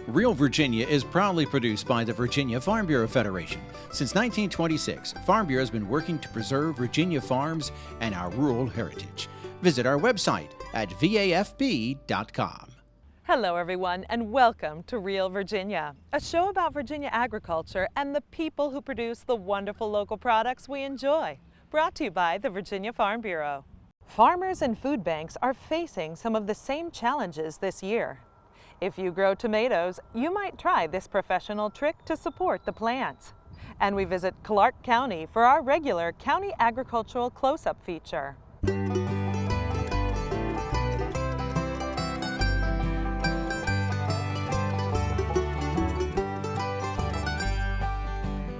Real Virginia is proudly produced by the Virginia Farm Bureau Federation. Since 1926, Farm Bureau has been working to preserve Virginia farms and our rural heritage. Visit our website at vafb.com. Hello everyone and welcome to Real Virginia, a show about Virginia agriculture and the people who produce the wonderful local products we enjoy. Brought to you by the Virginia Farm Bureau. Farmers and food banks are facing some of the same challenges this year. If you grow tomatoes, you might try this professional trick to support the plants. And we visit Clarke County for our regular County Agricultural Close-Up feature.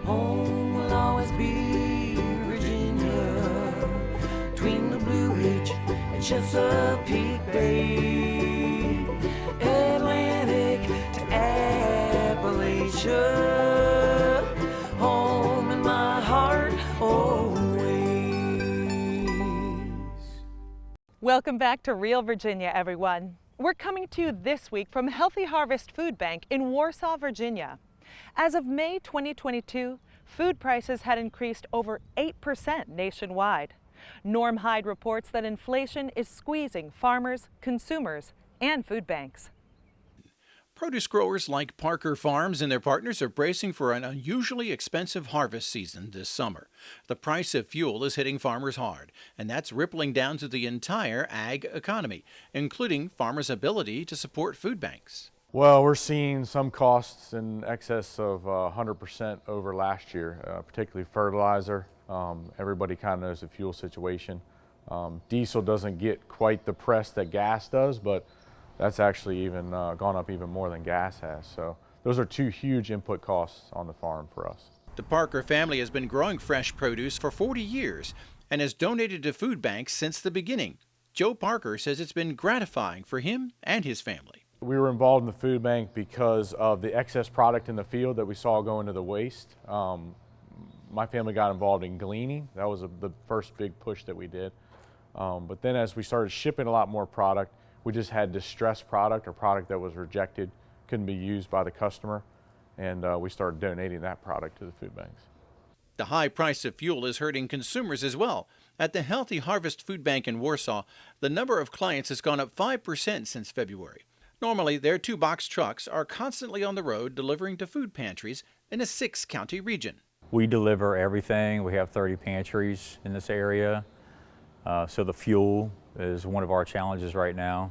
Home will always be Virginia, between the Blue Ridge and Chesapeake Bay, Atlantic to Appalachia, home in my heart always. Welcome back to Real Virginia, everyone. We're coming to you this week from Healthy Harvest Food Bank in Warsaw, Virginia. As of May 2022, food prices had increased over 8% nationwide. Norm Hyde reports that inflation is squeezing farmers, consumers, and food banks. Produce growers like Parker Farms and their partners are bracing for an unusually expensive harvest season this summer. The price of fuel is hitting farmers hard, and that's rippling down to the entire ag economy, including farmers' ability to support food banks. Well, we're seeing some costs in excess of 100% over last year, particularly fertilizer. Everybody kind of knows the fuel situation. Diesel doesn't get quite the press that gas does, but that's actually even gone up even more than gas has. So those are two huge input costs on the farm for us. The Parker family has been growing fresh produce for 40 years and has donated to food banks since the beginning. Joe Parker says it's been gratifying for him and his family. We were involved in the food bank because of the excess product in the field that we saw go into the waste. My family got involved in gleaning. That was the first big push that we did. But then as we started shipping a lot more product, we just had distressed product or product that was rejected, couldn't be used by the customer, and we started donating that product to the food banks. The high price of fuel is hurting consumers as well. At the Healthy Harvest Food Bank in Warsaw, the number of clients has gone up 5% since February. Normally, their 2-box trucks are constantly on the road delivering to food pantries in a 6-county region. We deliver everything. We have 30 pantries in this area. So the fuel is one of our challenges right now.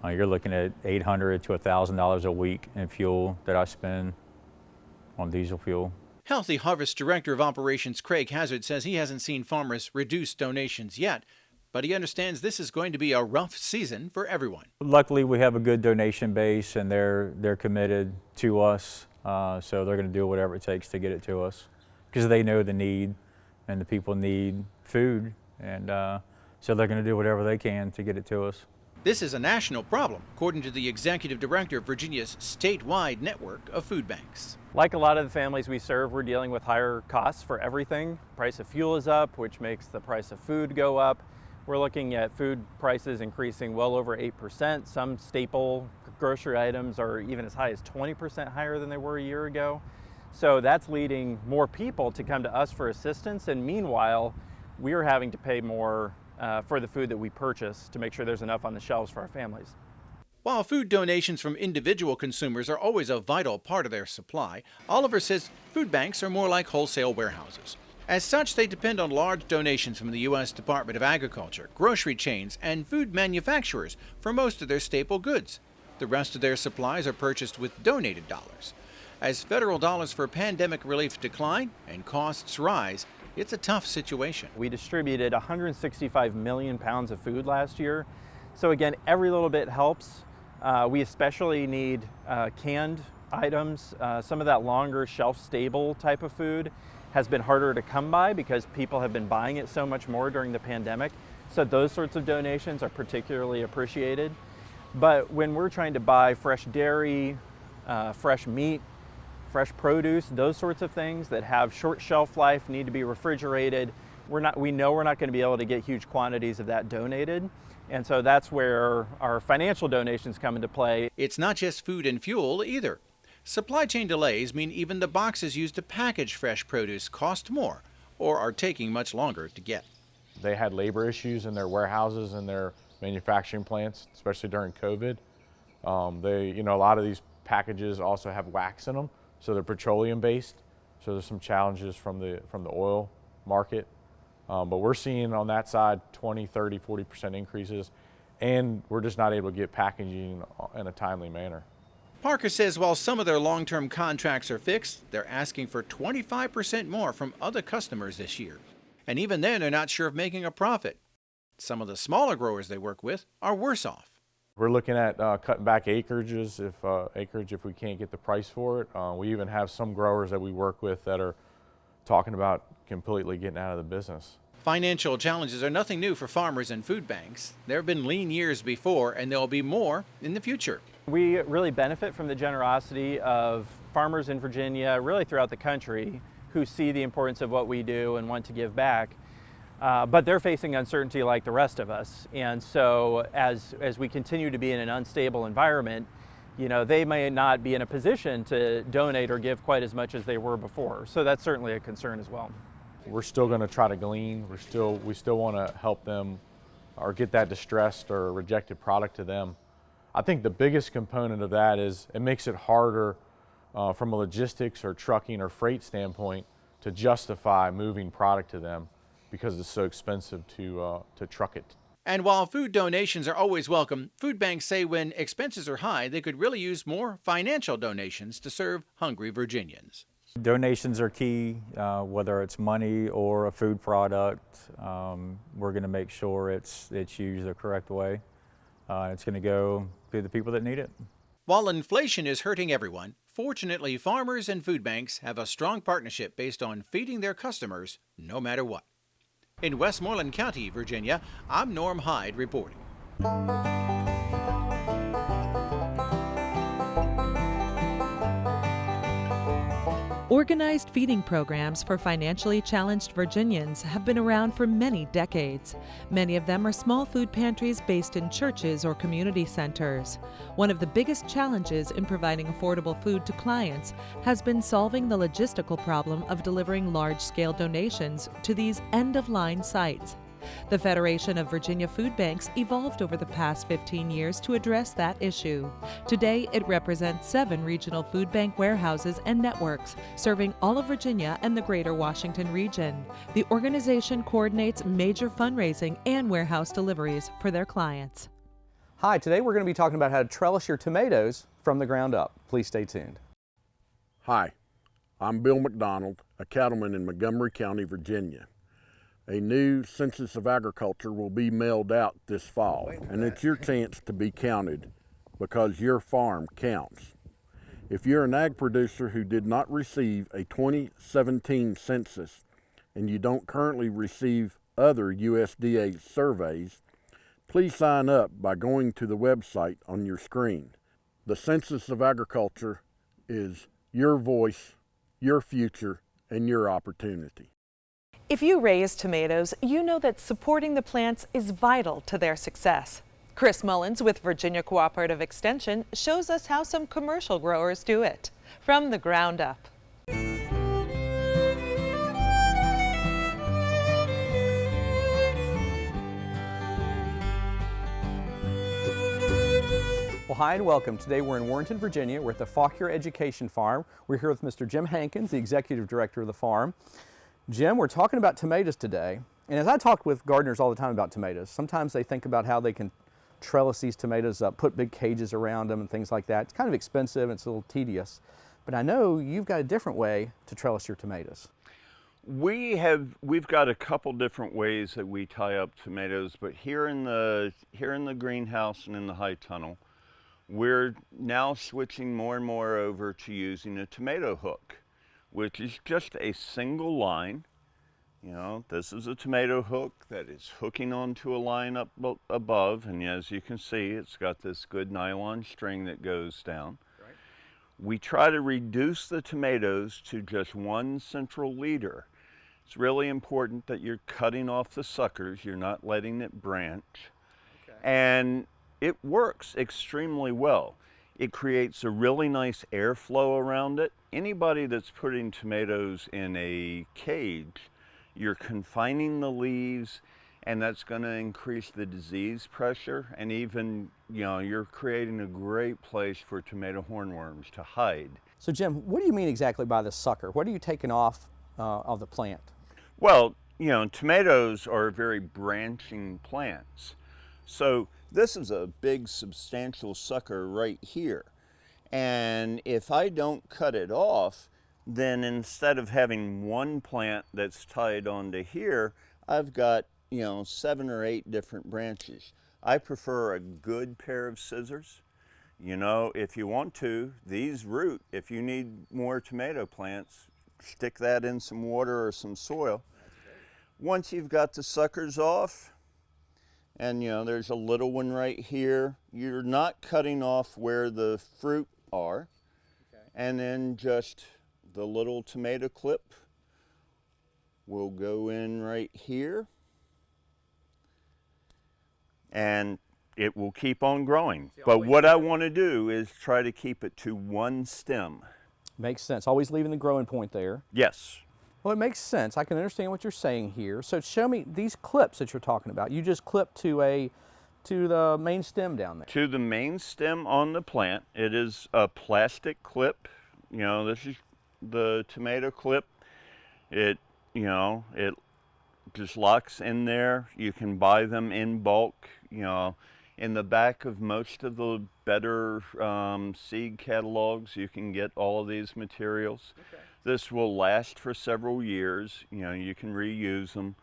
You're looking at $800 to $1,000 a week in fuel that I spend on diesel fuel. Healthy Harvest Director of Operations Craig Hazard says he hasn't seen farmers reduce donations yet, but he understands this is going to be a rough season for everyone. Luckily, we have a good donation base, and they're committed to us, so they're going to do whatever it takes to get it to us because they know the need, and the people need food, and so they're going to do whatever they can to get it to us. This is a national problem, according to the executive director of Virginia's statewide network of food banks. Like a lot of the families we serve, we're dealing with higher costs for everything. Price of fuel is up, which makes the price of food go up. We're looking at food prices increasing well over 8%. Some staple grocery items are even as high as 20% higher than they were a year ago. So that's leading more people to come to us for assistance, and meanwhile, we are having to pay more for the food that we purchase to make sure there's enough on the shelves for our families. While food donations from individual consumers are always a vital part of their supply, Oliver says food banks are more like wholesale warehouses. As such, they depend on large donations from the U.S. Department of Agriculture, grocery chains, and food manufacturers for most of their staple goods. The rest of their supplies are purchased with donated dollars. As federal dollars for pandemic relief decline and costs rise, it's a tough situation. We distributed 165 million pounds of food last year. So again, every little bit helps. We especially need canned items. Some of that longer shelf-stable type of food has been harder to come by because people have been buying it so much more during the pandemic. So those sorts of donations are particularly appreciated. But when we're trying to buy fresh dairy, fresh meat, fresh produce, those sorts of things that have short shelf life, need to be refrigerated, we know we're not going to be able to get huge quantities of that donated. And so that's where our financial donations come into play. It's not just food and fuel either. Supply chain delays mean even the boxes used to package fresh produce cost more or are taking much longer to get. They had labor issues in their warehouses and their manufacturing plants, especially during COVID. A lot of these packages also have wax in them, so they're petroleum based. So there's some challenges from the oil market. But we're seeing on that side 20, 30, 40% increases, and we're just not able to get packaging in a timely manner. Parker says while some of their long-term contracts are fixed, they're asking for 25% more from other customers this year. And even then, they're not sure of making a profit. Some of the smaller growers they work with are worse off. We're looking at cutting back acreage if we can't get the price for it. We even have some growers that we work with that are talking about completely getting out of the business. Financial challenges are nothing new for farmers and food banks. There have been lean years before, and there'll be more in the future. We really benefit from the generosity of farmers in Virginia, really throughout the country, who see the importance of what we do and want to give back. But they're facing uncertainty like the rest of us. And so as we continue to be in an unstable environment, they may not be in a position to donate or give quite as much as they were before. So that's certainly a concern as well. We're still going to try to glean. We still want to help them or get that distressed or rejected product to them. I think the biggest component of that is it makes it harder from a logistics or trucking or freight standpoint to justify moving product to them because it's so expensive to truck it. And while food donations are always welcome, food banks say when expenses are high, they could really use more financial donations to serve hungry Virginians. Donations are key, whether it's money or a food product. We're going to make sure it's used the correct way. It's going to go to the people that need it. While inflation is hurting everyone, fortunately, farmers and food banks have a strong partnership based on feeding their customers no matter what. In Westmoreland County, Virginia, I'm Norm Hyde reporting. Organized feeding programs for financially challenged Virginians have been around for many decades. Many of them are small food pantries based in churches or community centers. One of the biggest challenges in providing affordable food to clients has been solving the logistical problem of delivering large-scale donations to these end-of-line sites. The Federation of Virginia Food Banks evolved over the past 15 years to address that issue. Today, it represents 7 regional food bank warehouses and networks, serving all of Virginia and the greater Washington region. The organization coordinates major fundraising and warehouse deliveries for their clients. Hi, today we're going to be talking about how to trellis your tomatoes from the ground up. Please stay tuned. Hi, I'm Bill McDonald, a cattleman in Montgomery County, Virginia. A new Census of Agriculture will be mailed out this fall, and it's your chance to be counted because your farm counts. If you're an ag producer who did not receive a 2017 census and you don't currently receive other USDA surveys, please sign up by going to the website on your screen. The Census of Agriculture is your voice, your future, and your opportunity. If you raise tomatoes, you know that supporting the plants is vital to their success. Chris Mullins with Virginia Cooperative Extension shows us how some commercial growers do it, from the ground up. Well, hi and welcome. Today we're in Warrenton, Virginia. We're at the Fauquier Education Farm. We're here with Mr. Jim Hankins, the executive director of the farm. Jim, we're talking about tomatoes today, and as I talk with gardeners all the time about tomatoes, sometimes they think about how they can trellis these tomatoes up, put big cages around them and things like that. It's kind of expensive and it's a little tedious, but I know you've got a different way to trellis your tomatoes. We've got a couple different ways that we tie up tomatoes, but here in the greenhouse and in the high tunnel, we're now switching more and more over to using a tomato hook, which is just a single line. This is a tomato hook that is hooking onto a line up above, and as you can see, it's got this good nylon string that goes down. Right. We try to reduce the tomatoes to just one central leader. It's really important that you're cutting off the suckers, you're not letting it branch. Okay. and it works extremely well. It creates a really nice airflow around it. Anybody that's putting tomatoes in a cage, you're confining the leaves, and that's going to increase the disease pressure, and even, you're creating a great place for tomato hornworms to hide. So Jim, what do you mean exactly by the sucker? What are you taking off of the plant? Well, tomatoes are very branching plants. So this is a big substantial sucker right here. And if I don't cut it off, then instead of having one plant that's tied onto here, I've got, 7 or 8 different branches. I prefer a good pair of scissors. If you want to, these root, if you need more tomato plants, stick that in some water or some soil. Once you've got the suckers off, and there's a little one right here, you're not cutting off where the fruit are. And then just the little tomato clip will go in right here, and it will keep on growing. But what I want to do is try to keep it to one stem. Makes sense. Always leaving the growing point there. Yes. Well, it makes sense. I can understand what you're saying here. So show me these clips that you're talking about. You just clip to the main stem down there. To the main stem on the plant. It is a plastic clip. This is the tomato clip. It just locks in there. You can buy them in bulk. In the back of most of the better seed catalogs, you can get all of these materials. Okay. This will last for several years. You can reuse them.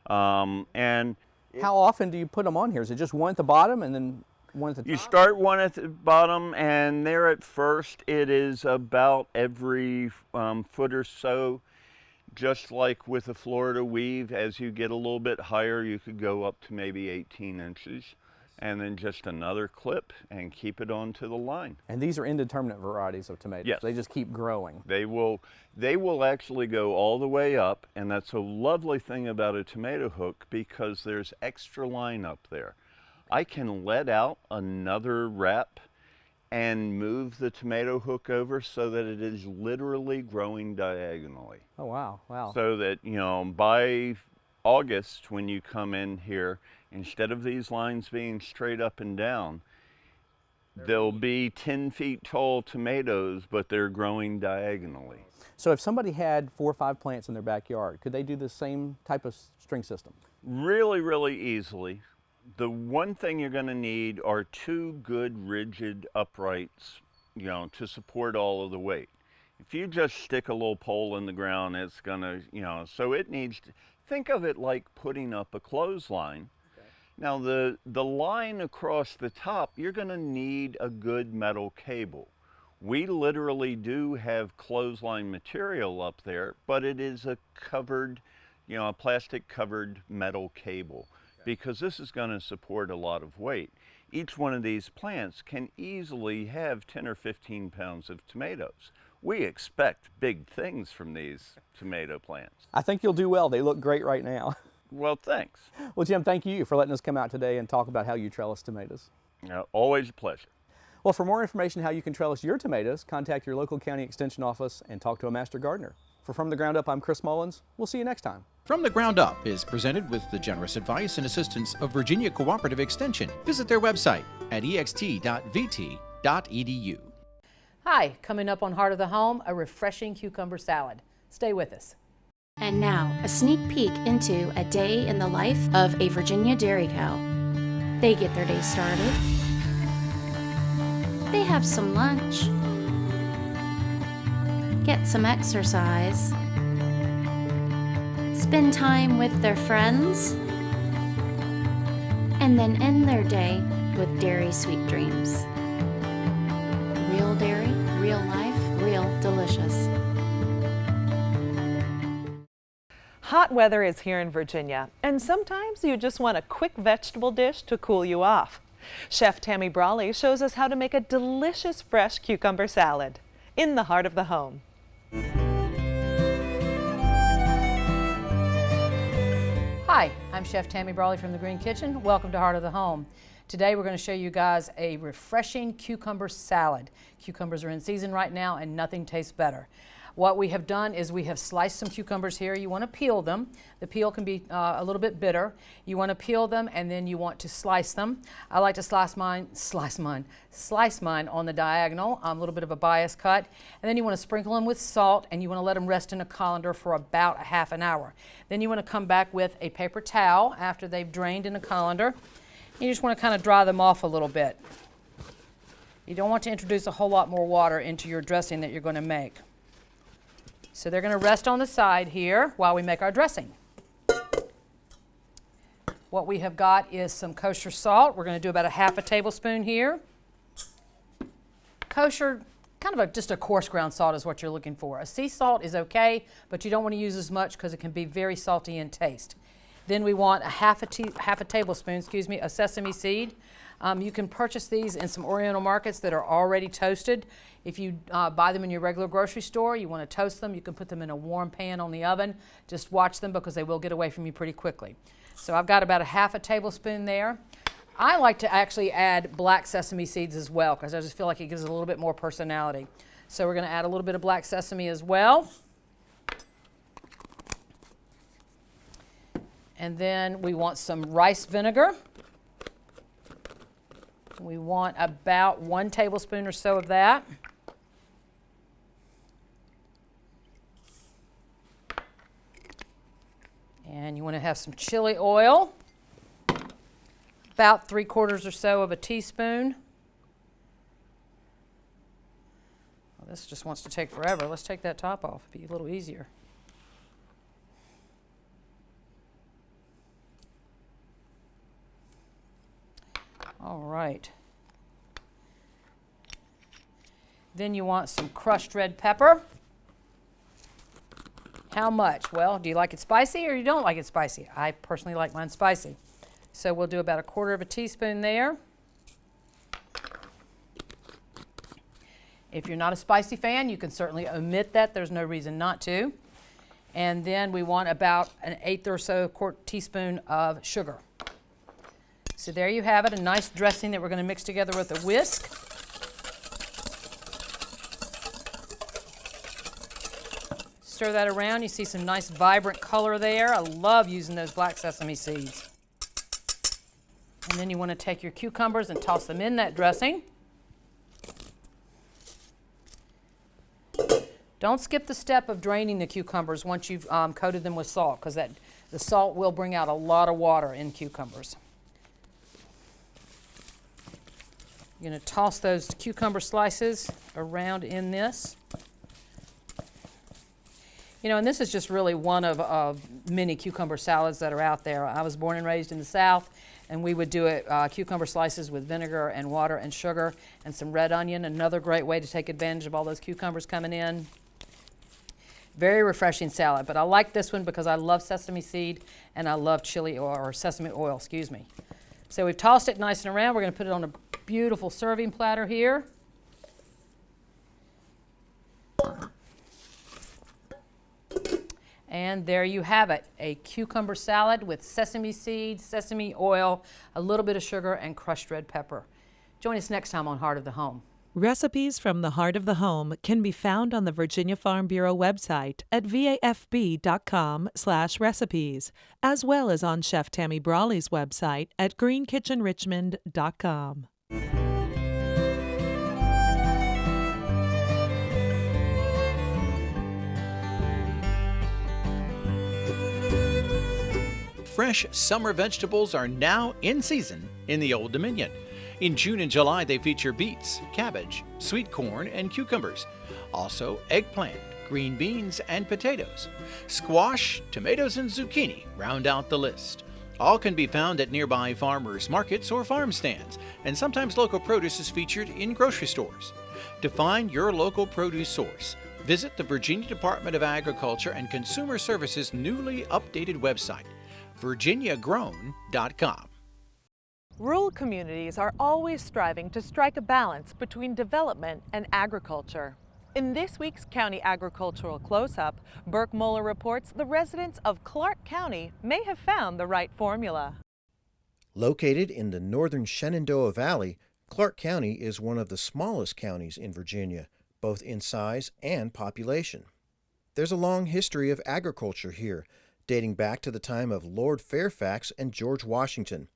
Okay. And how often do you put them on here? Is it just one at the bottom and then one at the top? You start one at the bottom, and there at first it is about every foot or so. Just like with a Florida weave, as you get a little bit higher, you could go up to maybe 18 inches. And then just another clip and keep it onto the line. And these are indeterminate varieties of tomatoes. Yes. They just keep growing. They will actually go all the way up, and that's a lovely thing about a tomato hook because there's extra line up there. I can let out another wrap and move the tomato hook over so that it is literally growing diagonally. Oh, wow, wow. So that, by August when you come in here, instead of these lines being straight up and down, they'll be 10 feet tall tomatoes, but they're growing diagonally. So if somebody had 4 or 5 plants in their backyard, could they do the same type of string system? Really, really easily. The one thing you're going to need are 2 good rigid uprights, to support all of the weight. If you just stick a little pole in the ground, it's going to, so it needs to, think of it like putting up a clothesline. Now the line across the top, you're going to need a good metal cable. We literally do have clothesline material up there, but it is a covered, a plastic covered metal cable, because this is going to support a lot of weight. Each one of these plants can easily have 10 or 15 pounds of tomatoes. We expect big things from these tomato plants. I think you'll do well. They look great right now. Well, thanks. Well, Jim, thank you for letting us come out today and talk about how you trellis tomatoes. Always a pleasure. Well, for more information how you can trellis your tomatoes, contact your local county extension office and talk to a master gardener. For From the Ground Up, I'm Chris Mullins. We'll see you next time. From the Ground Up is presented with the generous advice and assistance of Virginia Cooperative Extension. Visit their website at ext.vt.edu. Hi, coming up on Heart of the Home, a refreshing cucumber salad. Stay with us. And now, a sneak peek into a day in the life of a Virginia dairy cow. They get their day started. They have some lunch. Get some exercise. Spend time with their friends. And then end their day with dairy sweet dreams. Real dairy, real life, real delicious. Hot weather is here in Virginia, and sometimes you just want a quick vegetable dish to cool you off. Chef Tammy Brawley shows us how to make a delicious fresh cucumber salad in the heart of the home. Hi, I'm Chef Tammy Brawley from the Green Kitchen. Welcome to Heart of the Home. Today we're going to show you guys a refreshing cucumber salad. Cucumbers are in season right now and nothing tastes better. What we have done is we have sliced some cucumbers here. You want to peel them. The peel can be a little bit bitter. You want to peel them and then you want to slice them. I like to slice mine on the diagonal, a little bit of a bias cut. And then you want to sprinkle them with salt and you want to let them rest in a colander for about a half an hour. Then you want to come back with a paper towel after they've drained in a colander. You just want to kind of dry them off a little bit. You don't want to introduce a whole lot more water into your dressing that you're going to make. So they're going to rest on the side here while we make our dressing. What we have got is some kosher salt. We're going to do about a half a tablespoon here. Kosher, kind of just a coarse ground salt is what you're looking for. A sea salt is okay, but you don't want to use as much because it can be very salty in taste. Then we want a half a tablespoon, of sesame seed. You can purchase these in some Oriental markets that are already toasted. If you buy them in your regular grocery store, you want to toast them. You can put them in a warm pan on the oven. Just watch them because they will get away from you pretty quickly. So I've got about a half a tablespoon there. I like to actually add black sesame seeds as well because I just feel like it gives it a little bit more personality. So we're going to add a little bit of black sesame as well. And then we want some rice vinegar. We want about 1 tablespoon or so of that. And you want to have some chili oil, about 3/4 or so of a teaspoon. Well, this just wants to take forever. Let's take that top off, it'll be a little easier. All right. Then you want some crushed red pepper. How much? Well, do you like it spicy or you don't like it spicy? I personally like mine spicy. So we'll do about 1/4 of a teaspoon there. If you're not a spicy fan, you can certainly omit that. There's no reason not to. And then we want about 1/8 or so teaspoon of sugar. So there you have it, a nice dressing that we're going to mix together with a whisk. Stir that around. You see some nice vibrant color there. I love using those black sesame seeds. And then you want to take your cucumbers and toss them in that dressing. Don't skip the step of draining the cucumbers once you've coated them with salt, because the salt will bring out a lot of water in cucumbers. You're going to toss those cucumber slices around in this. You know, and this is just really one of many cucumber salads that are out there. I was born and raised in the South, and we would do it cucumber slices with vinegar and water and sugar and some red onion. Another great way to take advantage of all those cucumbers coming in. Very refreshing salad, but I like this one because I love sesame seed and I love chili or sesame oil, excuse me. So we've tossed it nice and around. We're going to put it on a beautiful serving platter here. And there you have it, a cucumber salad with sesame seeds, sesame oil, a little bit of sugar, and crushed red pepper. Join us next time on Heart of the Home. Recipes from the Heart of the Home can be found on the Virginia Farm Bureau website at vafb.com/recipes, as well as on Chef Tammy Brawley's website at greenkitchenrichmond.com. Fresh summer vegetables are now in season in the Old Dominion. In June and July, they feature beets, cabbage, sweet corn, and cucumbers. Also, eggplant, green beans, and potatoes. Squash, tomatoes, and zucchini round out the list. All can be found at nearby farmers markets or farm stands, and sometimes local produce is featured in grocery stores. To find your local produce source, visit the Virginia Department of Agriculture and Consumer Services' newly updated website, virginiagrown.com. Rural communities are always striving to strike a balance between development and agriculture. In this week's County Agricultural Close-Up, Burke Moeller reports the residents of Clarke County may have found the right formula. Located in the northern Shenandoah Valley, Clarke County is one of the smallest counties in Virginia, both in size and population. There's a long history of agriculture here, dating back to the time of Lord Fairfax and George Washington.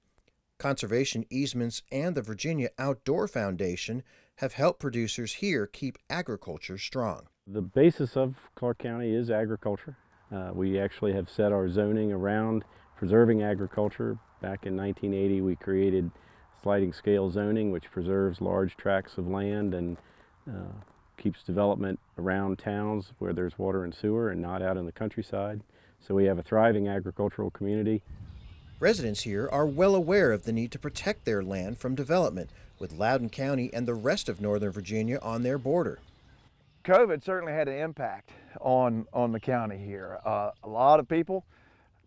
Conservation easements and the Virginia Outdoor Foundation have helped producers here keep agriculture strong. The basis of Clarke County is agriculture. We actually have set our zoning around preserving agriculture. Back in 1980, we created sliding scale zoning, which preserves large tracts of land and keeps development around towns where there's water and sewer and not out in the countryside. So we have a thriving agricultural community. Residents here are well aware of the need to protect their land from development, with Loudoun County and the rest of Northern Virginia on their border. COVID certainly had an impact on the county here. A lot of people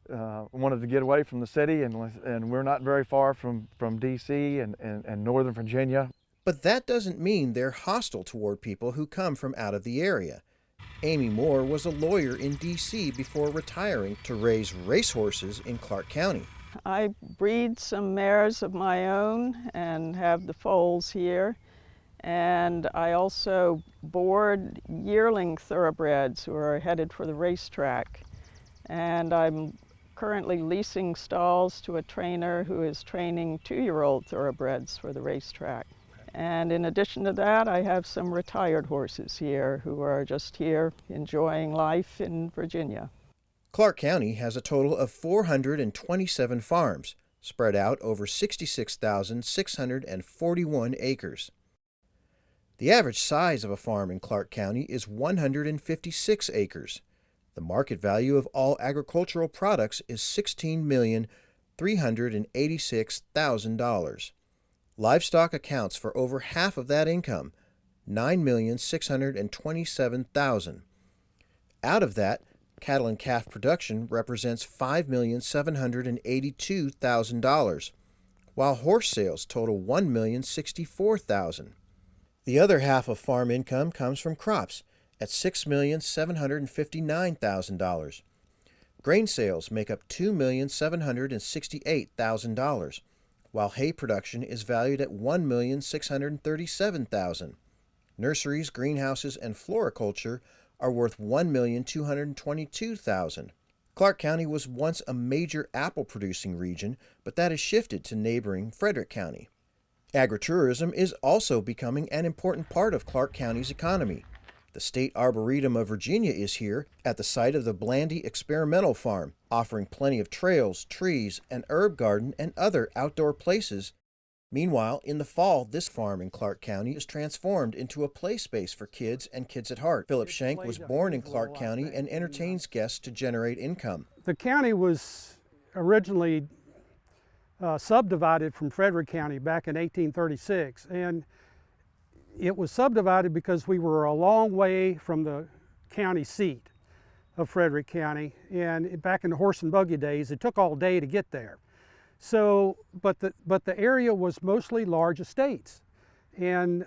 wanted to get away from the city, and we're not very far from D.C. and Northern Virginia. But that doesn't mean they're hostile toward people who come from out of the area. Amy Moore was a lawyer in D.C. before retiring to raise racehorses in Clarke County. I breed some mares of my own and have the foals here. And I also board yearling thoroughbreds who are headed for the racetrack. And I'm currently leasing stalls to a trainer who is training 2-year-old thoroughbreds for the racetrack. And in addition to that, I have some retired horses here who are just here enjoying life in Virginia. Clarke County has a total of 427 farms, spread out over 66,641 acres. The average size of a farm in Clarke County is 156 acres. The market value of all agricultural products is $16,386,000. Livestock accounts for over half of that income, $9,627,000. Out of that, cattle and calf production represents $5,782,000, while horse sales total $1,064,000. The other half of farm income comes from crops at $6,759,000. Grain sales make up $2,768,000, while hay production is valued at $1,637,000. Nurseries, greenhouses, and floriculture are worth $1,222,000. Clarke County was once a major apple-producing region, but that has shifted to neighboring Frederick County. Agritourism is also becoming an important part of Clarke County's economy. The State Arboretum of Virginia is here at the site of the Blandy Experimental Farm, offering plenty of trails, trees, an herb garden, and other outdoor places. Meanwhile, in the fall, this farm in Clarke County is transformed into a play space for kids and Kids at Heart. Philip Schenk was born in Clarke County and entertains guests to generate income. The county was originally subdivided from Frederick County back in 1836, and it was subdivided because we were a long way from the county seat of Frederick County, and back in the horse and buggy days it took all day to get there. So, but the area was mostly large estates, and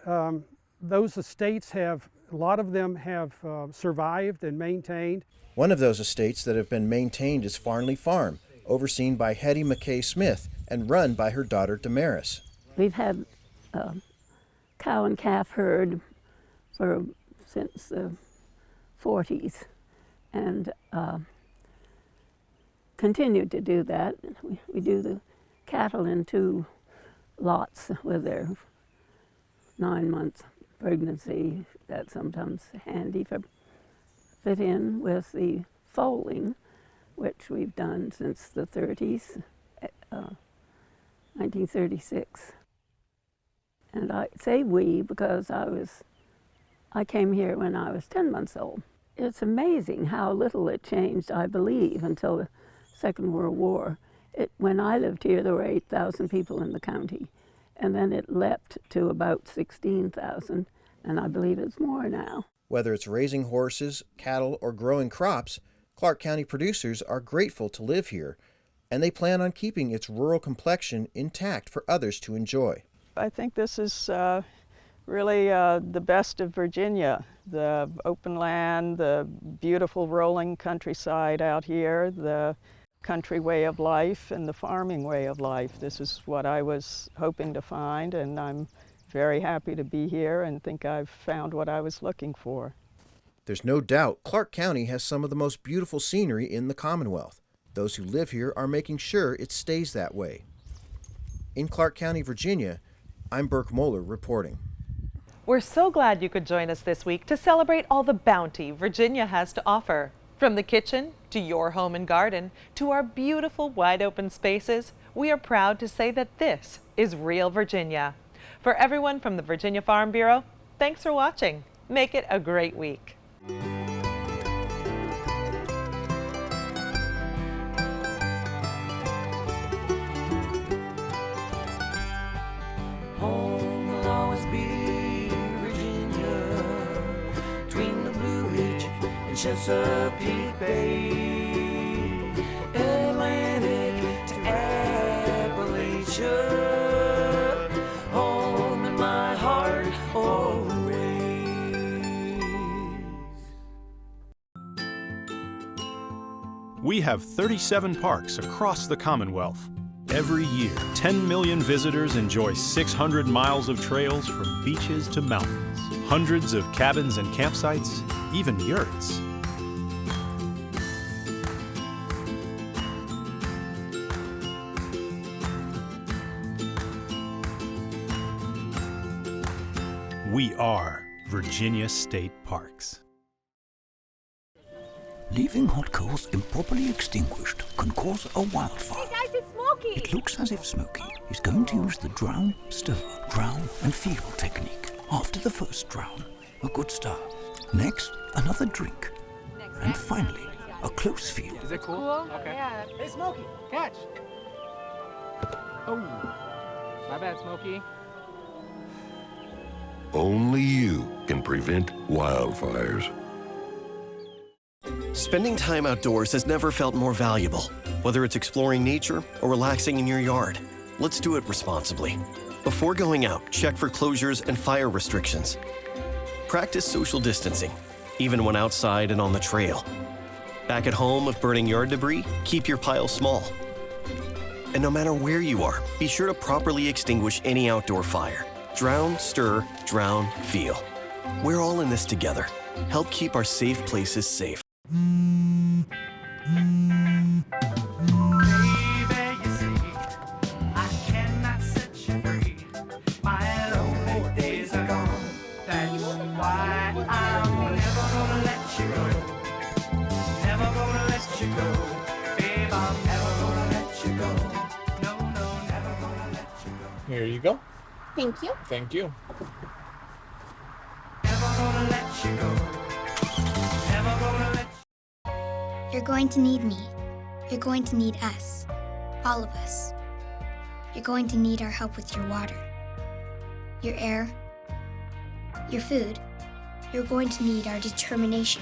those estates a lot of them have survived and maintained. One of those estates that have been maintained is Farnley Farm, overseen by Hetty McKay Smith and run by her daughter Damaris. We've had cow and calf herd since the 40s, and continued to do that. We do the cattle in 2 lots with their 9-month pregnancy. That's sometimes handy for fit in with the foaling, which we've done since the 30s, 1936. And I say we because I came here when I was 10 months old. It's amazing how little it changed, I believe, until the Second World War. When I lived here, there were 8,000 people in the county, and then it leapt to about 16,000, and I believe it's more now. Whether it's raising horses, cattle, or growing crops, Clarke County producers are grateful to live here, and they plan on keeping its rural complexion intact for others to enjoy. I think this is really the best of Virginia. The open land, the beautiful rolling countryside out here, the country way of life and the farming way of life. This is what I was hoping to find, and I'm very happy to be here and think I've found what I was looking for. There's no doubt Clarke County has some of the most beautiful scenery in the Commonwealth. Those who live here are making sure it stays that way. In Clarke County, Virginia, I'm Burke Moeller reporting. We're so glad you could join us this week to celebrate all the bounty Virginia has to offer. From the kitchen to your home and garden to our beautiful wide open spaces, we are proud to say that this is Real Virginia. For everyone from the Virginia Farm Bureau, thanks for watching. Make it a great week. Home will always be Virginia, between the Blue Ridge and Chesapeake Bay, Atlantic to Appalachia, home in my heart always. We have 37 parks across the Commonwealth. Every year, 10 million visitors enjoy 600 miles of trails from beaches to mountains, hundreds of cabins and campsites, even yurts. We are Virginia State Parks. Leaving hot coals improperly extinguished can cause a wildfire. Hey guys, it's Smokey! It looks as if Smokey is going to use the drown, stir, drown and feel technique. After the first drown, a good stir. Next, another drink. And finally, a close feel. Is it cool? Okay. Yeah. Hey Smokey, catch! Oh, my bad, Smokey. Only you can prevent wildfires. Spending time outdoors has never felt more valuable. Whether it's exploring nature or relaxing in your yard, let's do it responsibly. Before going out, check for closures and fire restrictions. Practice social distancing, even when outside and on the trail. Back at home, if burning yard debris, keep your pile small. And no matter where you are, be sure to properly extinguish any outdoor fire. Drown, stir, drown, feel. We're all in this together. Help keep our safe places safe. Here you go. Thank you. Thank you. You're going to need me. You're going to need us. All of us. You're going to need our help with your water, your air, your food. You're going to need our determination,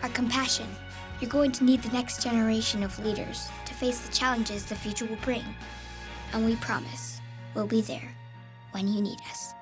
our compassion. You're going to need the next generation of leaders to face the challenges the future will bring. And we promise we'll be there when you need us.